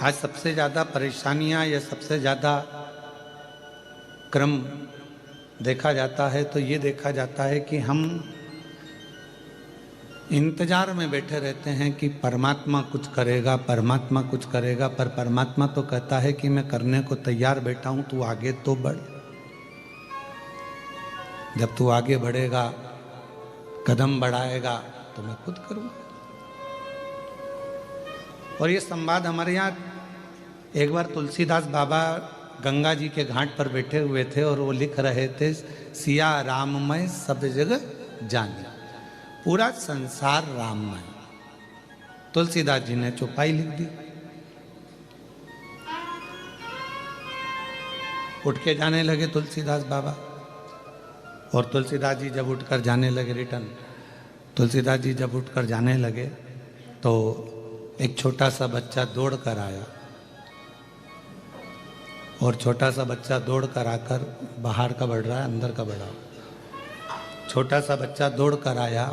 आज सबसे ज़्यादा परेशानियां या सबसे ज़्यादा क्रम देखा जाता है तो ये देखा जाता है कि हम इंतजार में बैठे रहते हैं कि परमात्मा कुछ करेगा, परमात्मा कुछ करेगा, पर परमात्मा तो कहता है कि मैं करने को तैयार बैठा हूं, तू आगे तो बढ़। जब तू आगे बढ़ेगा, कदम बढ़ाएगा तो मैं खुद करूंगा। और ये संवाद हमारे यहाँ एक बार तुलसीदास बाबा गंगा जी के घाट पर बैठे हुए थे और वो लिख रहे थे, सिया राममय सब जगह जाने, पूरा संसार राममय। तुलसीदास जी ने चौपाई लिख दी। उठ के जाने लगे तुलसीदास बाबा, और तुलसीदास जी जब उठकर जाने लगे रिटर्न, तुलसीदास जी जब उठकर जाने लगे तो एक छोटा सा बच्चा दौड़ कर आया, और छोटा सा बच्चा दौड़ कर आकर, बाहर का बढ़ रहा है अंदर का बढ़ा, छोटा सा बच्चा दौड़ कर आया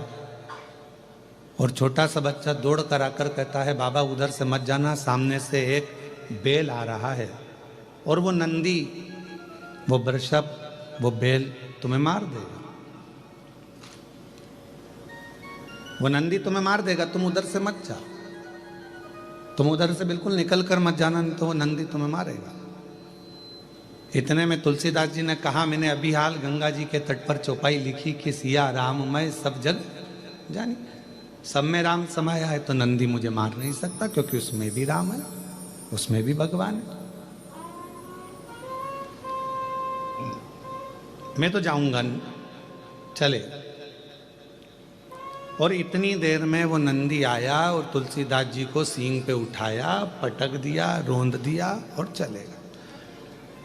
और छोटा सा बच्चा दौड़ कर आकर कहता है, बाबा उधर से मत जाना, सामने से एक बेल आ रहा है और वो नंदी, वो वृषभ, वो बेल तुम्हें मार देगा, वो नंदी तुम्हें मार देगा, तुम उधर से मत जाओ, तुम उधर से बिल्कुल निकल कर मत जाना, नहीं तो वो नंदी तुम्हें मारेगा। इतने में तुलसीदास जी ने कहा, मैंने अभी हाल गंगा जी के तट पर चौपाई लिखी कि सिया राममय सब जग जानी, सब में राम समाया है, तो नंदी मुझे मार नहीं सकता, क्योंकि उसमें भी राम है, उसमें भी भगवान है। मैं तो जाऊंगा, चले। और इतनी देर में वो नंदी आया और तुलसीदास जी को सींग पे उठाया, पटक दिया, रोंद दिया और चलेगा।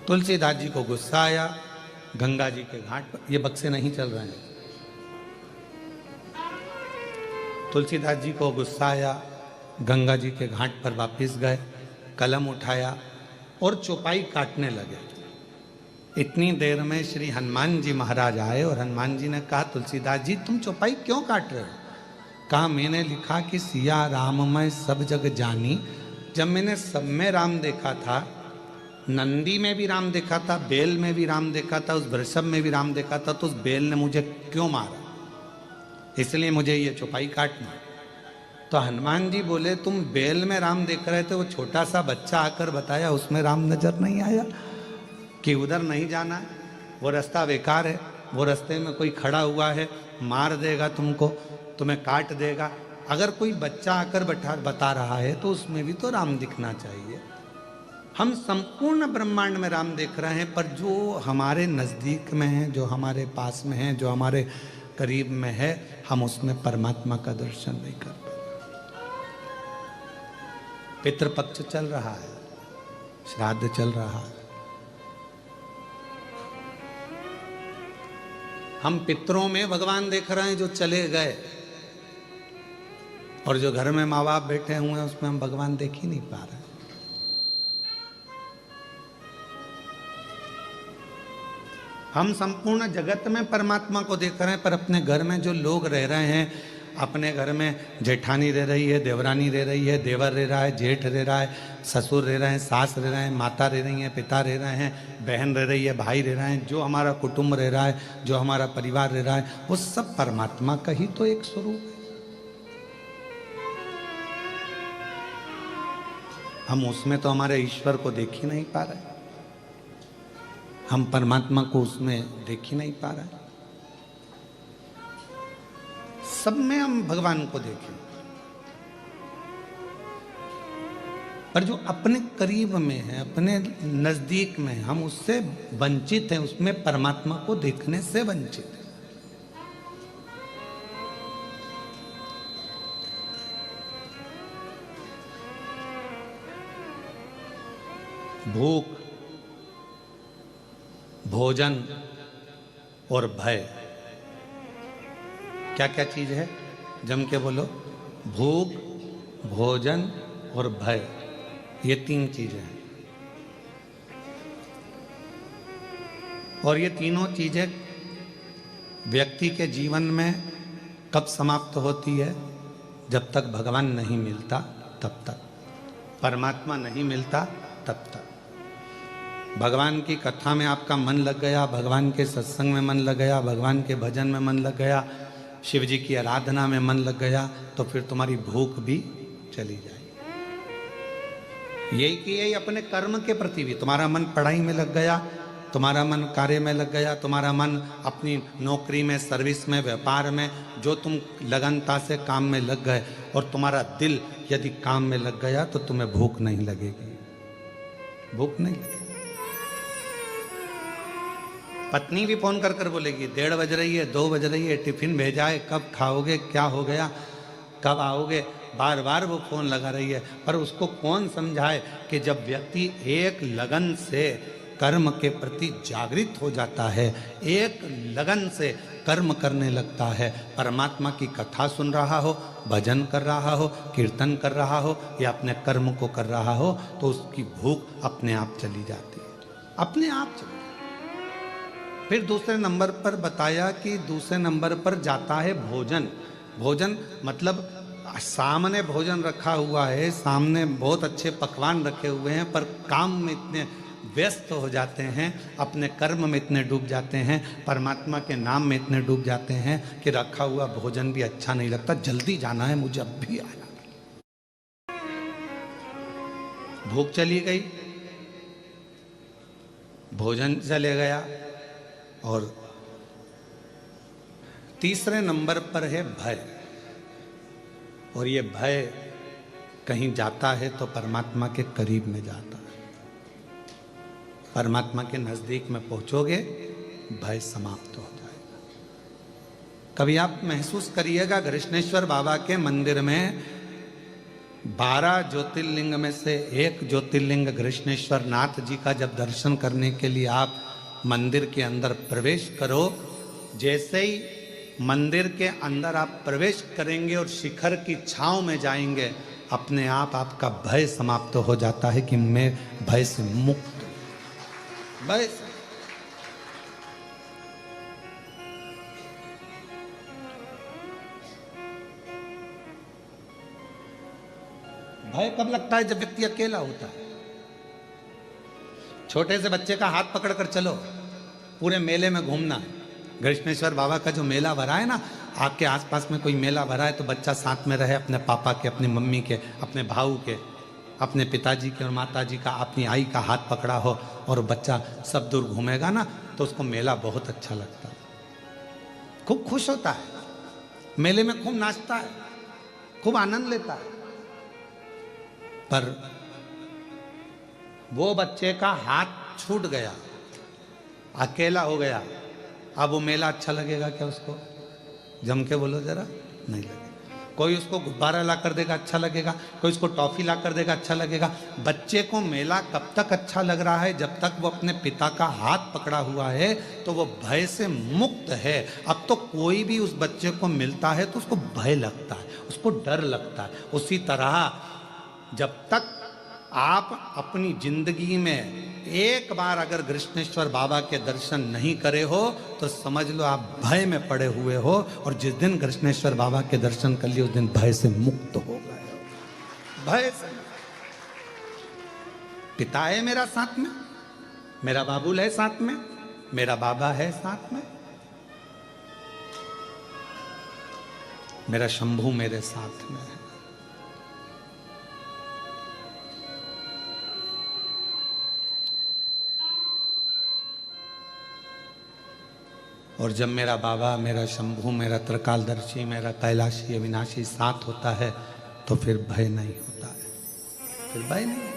तुलसीदास जी को गुस्सा आया, गंगा जी के घाट पर, ये बक्से नहीं चल रहे हैं, तुलसीदास जी को गुस्सा आया, गंगा जी के घाट पर वापस गए, कलम उठाया और चौपाई काटने लगे। इतनी देर में श्री हनुमान जी महाराज आए और हनुमान जी ने कहा, तुलसीदास जी तुम चौपाई क्यों काट रहे हो? कहा, मैंने लिखा कि सिया राममय सब जग जानी, जब मैंने सब में राम देखा था, नंदी में भी राम देखा था, बेल में भी राम देखा था, उस वृषभ में भी राम देखा था, तो उस बेल ने मुझे क्यों मारा? इसलिए मुझे ये चौपाई काटना। तो हनुमान जी बोले, तुम बेल में राम देख रहे थे, वो छोटा सा बच्चा आकर बताया, उसमें राम नजर नहीं आया कि उधर नहीं जाना है, वो रास्ता बेकार है, वो रास्ते में कोई खड़ा हुआ है, मार देगा तुमको, तुम्हें काट देगा। अगर कोई बच्चा आकर बता रहा है तो उसमें भी तो राम दिखना चाहिए। हम संपूर्ण ब्रह्मांड में राम देख रहे हैं, पर जो हमारे नज़दीक में है, जो हमारे पास में है, जो हमारे करीब में है, हम उसमें परमात्मा का दर्शन नहीं कर पाते। पितृपक्ष चल रहा है, श्राद्ध चल रहा है, हम पितरों में भगवान देख रहे हैं जो चले गए, और जो घर में माँ बाप बैठे हुए हैं उसमें हम भगवान देख ही नहीं पा रहे। हम संपूर्ण जगत में परमात्मा को देख रहे हैं, पर अपने घर में जो लोग रह रहे हैं, अपने घर में जेठानी रह रही है, देवरानी रह रही है, देवर रह रहा है, जेठ रह रहा है, ससुर रह रहे हैं, सास रह रहे हैं, माता रह रही हैं, पिता रह रहे हैं, बहन रह रही है, भाई रह रहे हैं, जो हमारा कुटुंब रह रहा है, जो हमारा परिवार रह रहा है, वो सब परमात्मा का ही तो एक स्वरूप है। हम उसमें तो हमारे ईश्वर को देख ही नहीं पा रहे, हम परमात्मा को उसमें देख ही नहीं पा रहे। सब में हम भगवान को देखें, पर जो अपने करीब में है, अपने नजदीक में, हम उससे वंचित हैं, उसमें परमात्मा को देखने से वंचित हैं। भूख, भोजन और भय, क्या क्या चीज है? जम के बोलो। भूख, भोजन और भय, ये तीन चीजें हैं। और ये तीनों चीजें व्यक्ति के जीवन में कब समाप्त होती है? जब तक भगवान नहीं मिलता तब तक। परमात्मा नहीं मिलता तब तक। भगवान की कथा में आपका मन लग गया, भगवान के सत्संग में मन लग गया, भगवान के भजन में मन लग गया, शिव जी की आराधना में मन लग गया, तो फिर तुम्हारी भूख भी चली जाएगी। यही कि यही अपने कर्म के प्रति भी, तुम्हारा मन पढ़ाई में लग गया, तुम्हारा मन कार्य में लग गया, तुम्हारा मन अपनी नौकरी में, सर्विस में, व्यापार में, जो तुम लगनता से काम में लग गए, और तुम्हारा दिल यदि काम में लग गया तो तुम्हें भूख नहीं लगेगी, भूख नहीं लगेगी। पत्नी भी फोन कर कर बोलेगी 1:30 बज रही है, 2 बज रही है, टिफिन भेजा है, कब खाओगे, क्या हो गया, कब आओगे, बार बार वो फोन लगा रही है। पर उसको कौन समझाए कि जब व्यक्ति एक लगन से कर्म के प्रति जागृत हो जाता है, एक लगन से कर्म करने लगता है, परमात्मा की कथा सुन रहा हो, भजन कर रहा हो, कीर्तन कर रहा हो, या अपने कर्म को कर रहा हो, तो उसकी भूख अपने आप चली जाती है, अपने आप चली। फिर दूसरे नंबर पर बताया कि दूसरे नंबर पर जाता है भोजन। भोजन मतलब सामने भोजन रखा हुआ है, सामने बहुत अच्छे पकवान रखे हुए हैं, पर काम में इतने व्यस्त हो जाते हैं, अपने कर्म में इतने डूब जाते हैं, परमात्मा के नाम में इतने डूब जाते हैं कि रखा हुआ भोजन भी अच्छा नहीं लगता, जल्दी जाना है मुझे, अब भी आना। भूख चली गई, भोजन चले गया, और तीसरे नंबर पर है भय। और ये भय कहीं जाता है तो परमात्मा के करीब में जाता है, परमात्मा के नजदीक में पहुंचोगे, भय समाप्त हो जाएगा। कभी आप महसूस करिएगा, कृष्णेश्वर बाबा के मंदिर में 12 ज्योतिर्लिंग में से एक ज्योतिर्लिंग कृष्णेश्वर नाथ जी का जब दर्शन करने के लिए आप मंदिर के अंदर प्रवेश करो, जैसे ही मंदिर के अंदर आप प्रवेश करेंगे और शिखर की छांव में जाएंगे, अपने आप आपका भय समाप्त हो जाता है कि मैं भय से मुक्त, भय से। भय कब लगता है? जब व्यक्ति अकेला होता है। छोटे से बच्चे का हाथ पकड़कर चलो, पूरे मेले में घूमना। कृष्णेश्वर बाबा का जो मेला भरा है ना, आपके आसपास में कोई मेला भरा है तो बच्चा साथ में रहे, अपने पापा के, अपनी मम्मी के, अपने भाऊ के, अपने पिताजी के और माताजी का, अपनी आई का हाथ पकड़ा हो और बच्चा सब दूर घूमेगा ना, तो उसको मेला बहुत अच्छा लगता है, खूब खुश होता है, मेले में खूब नाचता है, खूब आनंद लेता है। पर वो बच्चे का हाथ छूट गया, अकेला हो गया, अब वो मेला अच्छा लगेगा क्या उसको? जम के बोलो जरा, नहीं लगेगा। कोई उसको गुब्बारा ला कर देगा, अच्छा लगेगा, कोई उसको टॉफी ला कर देगा, अच्छा लगेगा। बच्चे को मेला कब तक अच्छा लग रहा है? जब तक वो अपने पिता का हाथ पकड़ा हुआ है, तो वो भय से मुक्त है। अब तो कोई भी उस बच्चे को मिलता है तो उसको भय लगता है, उसको डर लगता है। उसी तरह जब तक आप अपनी जिंदगी में एक बार अगर कृष्णेश्वर बाबा के दर्शन नहीं करे हो, तो समझ लो आप भय में पड़े हुए हो, और जिस दिन कृष्णेश्वर बाबा के दर्शन कर लिए, उस दिन भय से मुक्त हो गए। भय से। पिता है मेरा साथ में, मेरा बाबुल है साथ में, मेरा बाबा है साथ में, मेरा शंभू मेरे साथ में है। और जब मेरा बाबा, मेरा शंभू, मेरा त्रिकालदर्शी, मेरा कैलाशी अविनाशी साथ होता है, तो फिर भय नहीं होता है, फिर भय नहीं होता।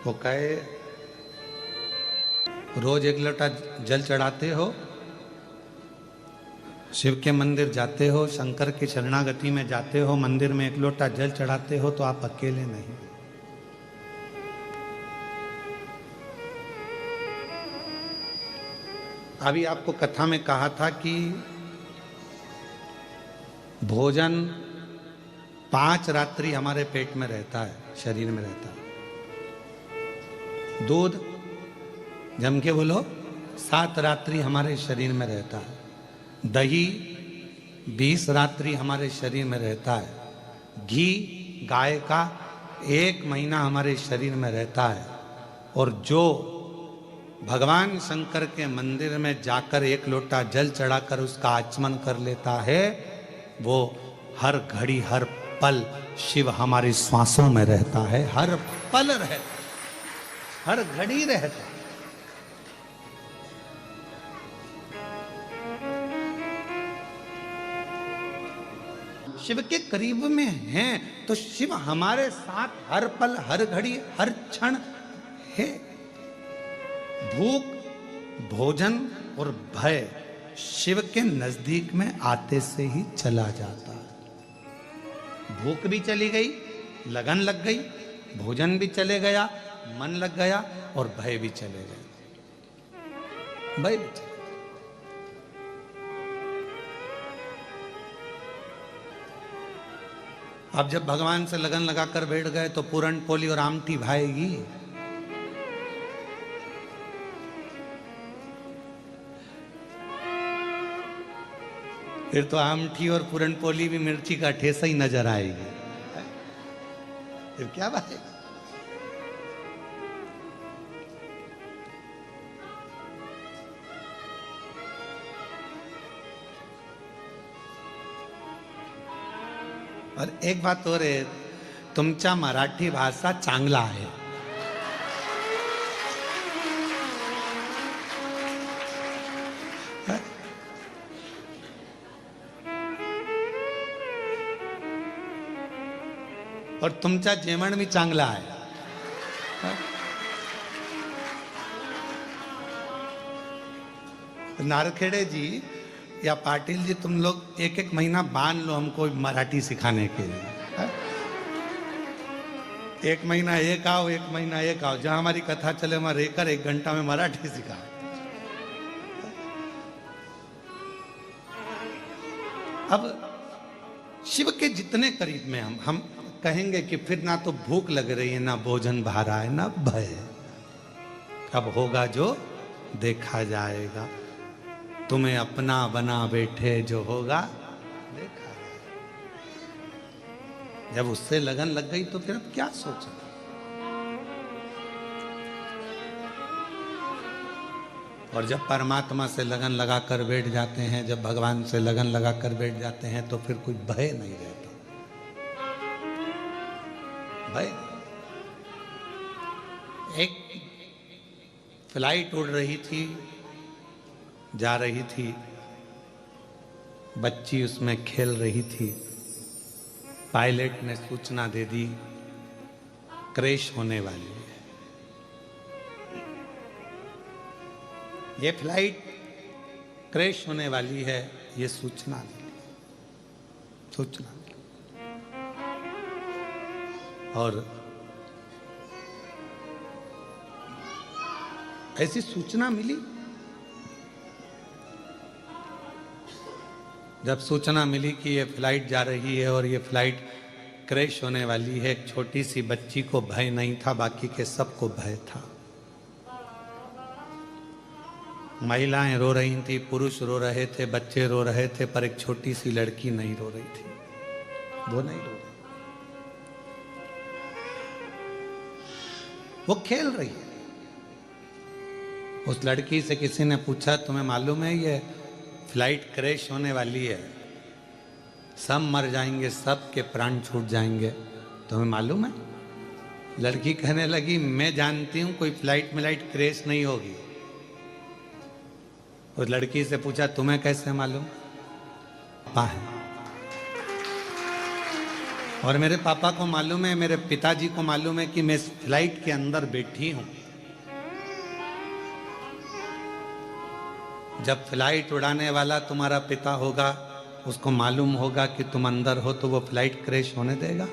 वो कहे रोज 1 लोटा जल चढ़ाते हो, शिव के मंदिर जाते हो, शंकर की शरणागति में जाते हो, मंदिर में 1 लोटा जल चढ़ाते हो, तो आप अकेले नहीं। अभी आपको कथा में कहा था कि भोजन 5 रात्रि हमारे पेट में रहता है, शरीर में रहता है। दूध जम के बोलो। 7 रात्रि हमारे शरीर में रहता है। दही 20 रात्रि हमारे शरीर में रहता है। घी गाय का 1 महीना हमारे शरीर में रहता है। और जो भगवान शंकर के मंदिर में जाकर 1 लोटा जल चढ़ाकर उसका आचमन कर लेता है, वो हर घड़ी हर पल शिव हमारी श्वासों में रहता है। हर पल रहता, हर घड़ी रहता। शिव के करीब में हैं तो शिव हमारे साथ हर पल हर घड़ी हर क्षण है। भूख, भोजन और भय शिव के नजदीक में आते से ही चला जाता है। भूख भी चली गई, लगन लग गई, भोजन भी चले गया, मन लग गया और भय भी चले गए। भय भी चले। अब जब भगवान से लगन लगाकर बैठ गए तो पूरन पोली और आमटी भाएगी। फिर तो आमठी और पूरन पोली भी मिर्ची का ठेसा ही नजर आएगी। फिर क्या बात है। और एक बात और है, तुमचा मराठी भाषा चांगला आहे। और तुमचा जेवण भी चांगला आहे। नारखेड़े जी या पाटिल जी, तुम लोग 1-1 महीना बांध लो हमको मराठी सिखाने के लिए। 1 महीना एक आओ, 1 महीना एक आओ, जहां हमारी कथा चले वहां रहकर 1 घंटा में मराठी सिखाओ। अब शिव के जितने करीब में हम कहेंगे कि फिर ना तो भूख लग रही है, ना भोजन भा रहा है, ना भय। अब होगा जो देखा जाएगा। तुम्हें अपना बना बैठे जो होगा देखा जाएगा। जब उससे लगन लग गई तो फिर अब क्या सोचना। और जब परमात्मा से लगन लगाकर बैठ जाते हैं, जब भगवान से लगन लगाकर बैठ जाते हैं तो फिर कोई भय नहीं रहता। भय। एक फ्लाइट उड़ रही थी, जा रही थी, बच्ची उसमें खेल रही थी। पायलट ने सूचना दे दी क्रैश होने वाली है। ये फ्लाइट क्रैश होने वाली है, ये सूचना मिली। और ऐसी सूचना मिली। जब सूचना मिली कि ये फ्लाइट जा रही है और ये फ्लाइट क्रैश होने वाली है, एक छोटी सी बच्ची को भय नहीं था, बाकी के सबको भय था। महिलाएं रो रही थी, पुरुष रो रहे थे, बच्चे रो रहे थे, पर एक छोटी सी लड़की नहीं रो रही थी। वो नहीं रो रही, वो खेल रही है। उस लड़की से किसी ने पूछा, तुम्हें मालूम है ये फ्लाइट क्रैश होने वाली है, सब मर जाएंगे, सब के प्राण छूट जाएंगे, तुम्हें मालूम है? लड़की कहने लगी, मैं जानती हूं कोई फ्लाइट मिलाइट क्रैश नहीं होगी। उस लड़की से पूछा, तुम्हें कैसे मालूम? पापा है, और मेरे पापा को मालूम है, मेरे पिताजी को मालूम है कि मैं इस फ्लाइट के अंदर बैठी हूं। जब फ्लाइट उड़ाने वाला तुम्हारा पिता होगा, उसको मालूम होगा कि तुम अंदर हो, तो वो फ्लाइट क्रैश होने देगा?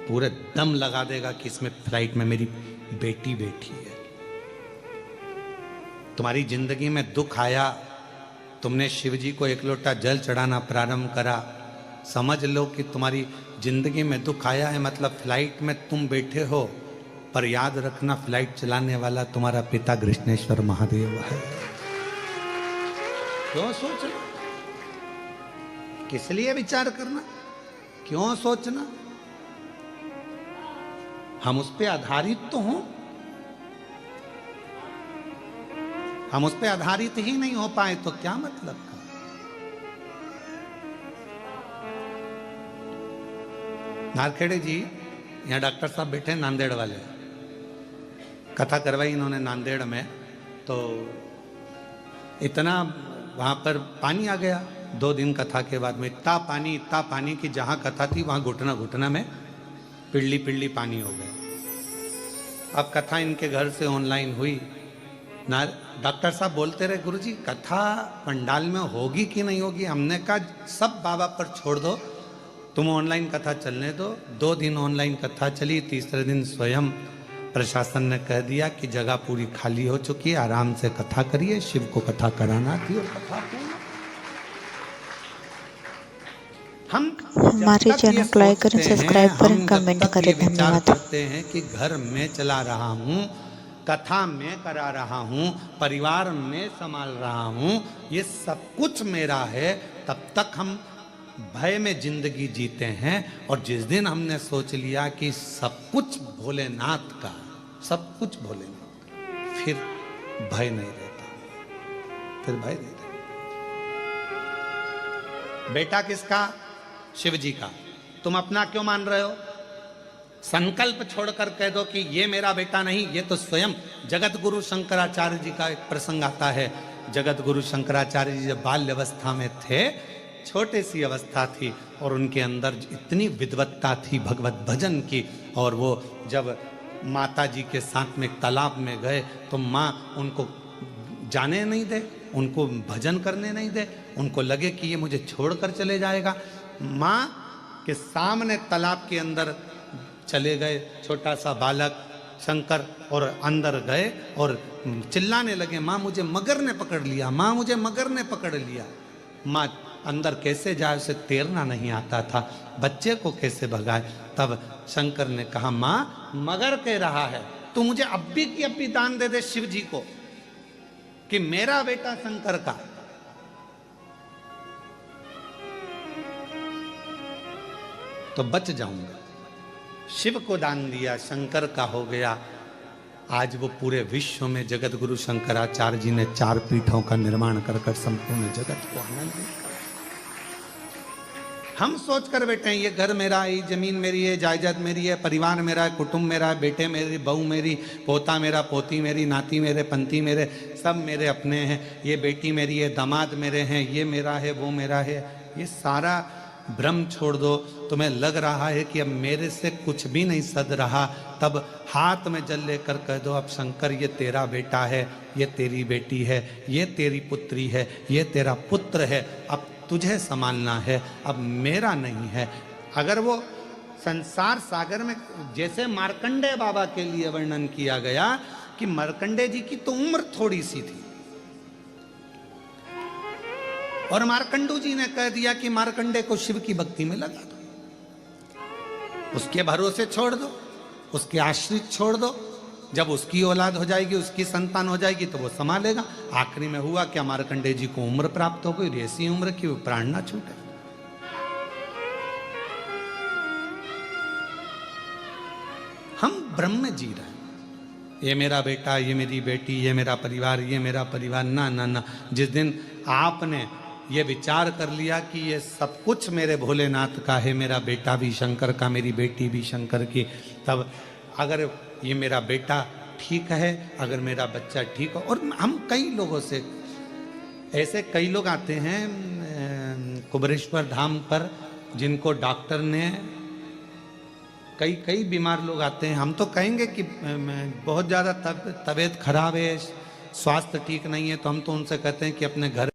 पूरे दम लगा देगा कि इसमें फ्लाइट में मेरी बेटी बैठी है। तुम्हारी जिंदगी में दुख आया, तुमने शिव जी को 1 लोटा जल चढ़ाना प्रारंभ करा, समझ लो कि तुम्हारी जिंदगी में दुख आया है, मतलब फ्लाइट में तुम बैठे हो पर याद रखना फ्लाइट चलाने वाला तुम्हारा पिता कृष्णेश्वर महादेव है। क्यों सोचना, किस लिए विचार करना, क्यों सोचना? हम उस पे आधारित तो हों, हम उस पे आधारित ही नहीं हो पाए तो क्या मतलब का? नारखेड़े जी, यहाँ डॉक्टर साहब बैठे नांदेड़ वाले, कथा करवाई इन्होंने नांदेड़ में, तो इतना वहां पर पानी आ गया 2 दिन कथा के बाद में, इतना पानी कि जहां कथा थी वहां घुटना घुटना में पिल्ली पिल्ली पानी हो गया। अब कथा इनके घर से ऑनलाइन हुई ना, डॉक्टर साहब बोलते रहे गुरुजी कथा पंडाल में होगी कि नहीं होगी। हमने कहा सब बाबा पर छोड़ दो, तुम ऑनलाइन कथा चलने दो। 2 दिन ऑनलाइन कथा चली, तीसरे दिन स्वयं प्रशासन ने कह दिया कि जगह पूरी खाली हो चुकी है, आराम से कथा करिए, शिव को कथा कराना थी और कथा पूरी। हम हमारे चैनल को लाइक करें, सब्सक्राइब करें, कमेंट करें, धन्यवाद। करते हैं कि घर में चला रहा हूँ, कथा में करा रहा हूँ, परिवार में संभाल रहा हूँ, ये सब कुछ मेरा है, तब तक हम भय में जिंदगी जीते हैं। और जिस दिन हमने सोच लिया कि सब कुछ भोलेनाथ का, सब कुछ भोलेनाथ का, फिर भय नहीं रहता, फिर भय नहीं रहता। बेटा किसका? शिव जी का। तुम अपना क्यों मान रहे हो? संकल्प छोड़कर कह दो कि ये मेरा बेटा नहीं, ये तो स्वयं जगत गुरु शंकराचार्य जी का एक प्रसंग आता है। जगत गुरु शंकराचार्य जी जब बाल्य अवस्था में थे, छोटे सी अवस्था थी और उनके अंदर इतनी विद्वत्ता थी भगवत भजन की, और वो जब माता जी के साथ में तालाब में गए तो माँ उनको जाने नहीं दे, उनको भजन करने नहीं दे, उनको लगे कि ये मुझे छोड़कर चले जाएगा। माँ के सामने तालाब के अंदर चले गए छोटा सा बालक शंकर, और अंदर गए और चिल्लाने लगे, माँ मुझे मगर ने पकड़ लिया, माँ मुझे मगर ने पकड़ लिया। माँ अंदर कैसे जाए, उसे तैरना नहीं आता था, बच्चे को कैसे भगाए? तब शंकर ने कहा, माँ मगर कह रहा है, तू मुझे अब्बी की अब्बी दान दे दे शिव जी को कि मेरा बेटा शंकर का। तो बच जाऊंगा। शिव को दान दिया, शंकर का हो गया। आज वो पूरे विश्व में जगत गुरु शंकराचार्य जी ने 4 पीठों का निर्माण कर संपूर्ण जगत को आनंद दिया। हम सोच कर बैठे हैं ये घर मेरा है, ये जमीन मेरी है, जायदाद मेरी है, परिवार मेरा है, कुटुंब मेरा है, बेटे मेरी, बहू मेरी, पोता मेरा, पोती मेरी, नाती मेरे, पंती मेरे, सब मेरे अपने हैं। ये बेटी मेरी है, दामाद मेरे हैं, ये मेरा है, वो मेरा है। ये सारा भ्रम छोड़ दो। तुम्हें लग रहा है कि अब मेरे से कुछ भी नहीं सद रहा, तब हाथ में जल लेकर कह दो, अब शंकर ये तेरा बेटा है, ये तेरी बेटी है, ये तेरी पुत्री है, ये तेरा पुत्र है, अब तुझे संभालना है, अब मेरा नहीं है। अगर वो संसार सागर में, जैसे मार्कंडेय बाबा के लिए वर्णन किया गया कि मार्कंडेय जी की तो उम्र थोड़ी सी थी, और मार्कंडू जी ने कह दिया कि मार्कंडेय को शिव की भक्ति में लगा दो, उसके भरोसे छोड़ दो, उसके आश्रित छोड़ दो। जब उसकी औलाद हो जाएगी, उसकी संतान हो जाएगी तो वो संभालेगा। आखिरी में हुआ क्या, मार्कंडेय जी को उम्र प्राप्त हो गई, ऐसी उम्र की वो प्राण ना छूटे। हम ब्रह्म में जी रहे हैं। ये मेरा बेटा, ये मेरी बेटी, ये मेरा परिवार, ये मेरा परिवार, ना ना ना। जिस दिन आपने ये विचार कर लिया कि ये सब कुछ मेरे भोलेनाथ का है, मेरा बेटा भी शंकर का, मेरी बेटी भी शंकर की, तब अगर ये मेरा बेटा ठीक है, अगर मेरा बच्चा ठीक हो। और हम कई लोगों से, ऐसे कई लोग आते हैं कुबरेश्वर धाम पर जिनको डॉक्टर ने, कई बीमार लोग आते हैं, हम तो कहेंगे कि बहुत ज़्यादा तबीयत खराब है, स्वास्थ्य ठीक नहीं है, तो हम तो उनसे कहते हैं कि अपने घर